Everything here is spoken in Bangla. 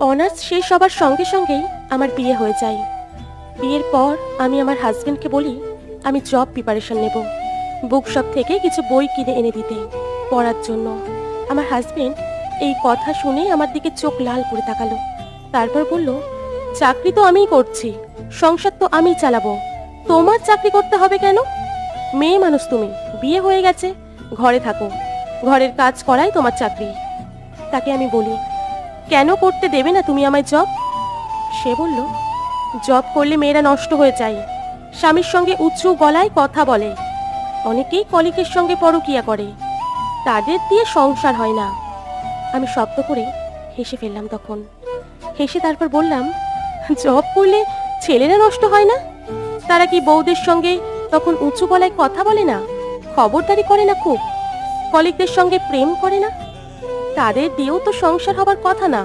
অনার্স শেষ হবার সঙ্গে সঙ্গেই আমার বিয়ে হয়ে যায়। বিয়ের পর আমি আমার হাজবেন্ডকে বলি আমি জব প্রিপারেশন নেব, বুক শপ থেকে কিছু বই কিনে এনে দিতে পড়ার জন্য। আমার হাজবেন্ড এই কথা শুনে আমার দিকে চোখ লাল করে তাকালো। তারপর বলল, চাকরি তো আমিই করছি, সংসার তো আমিই চালাবো, তোমার চাকরি করতে হবে কেন? মেয়ে মানুষ তুমি, বিয়ে হয়ে গেছে, ঘরে থাকো, ঘরের কাজ করাই তোমার চাকরি। তাকে আমি বলি, কেন করতে দেবে না তুমি আমায় জব? সে বলল, জব করলে মেয়েরা নষ্ট হয়ে যায়, স্বামীর সঙ্গে উঁচু গলায় কথা বলে, অনেকেই কলিকের সঙ্গে পরকীয়া করে, তাদের দিয়ে সংসার হয় না। আমি শব্দ করে হেসে ফেললাম তখন। হেসে তারপর বললাম, জব করলে ছেলেরা নষ্ট হয় না? তারা কি বউদের সঙ্গে তখন উঁচু গলায় কথা বলে না, খবরদারি করে না, খুব কলিকদের সঙ্গে প্রেম করে না? তাদের দিয়েও তো সংসার হবার কথা না।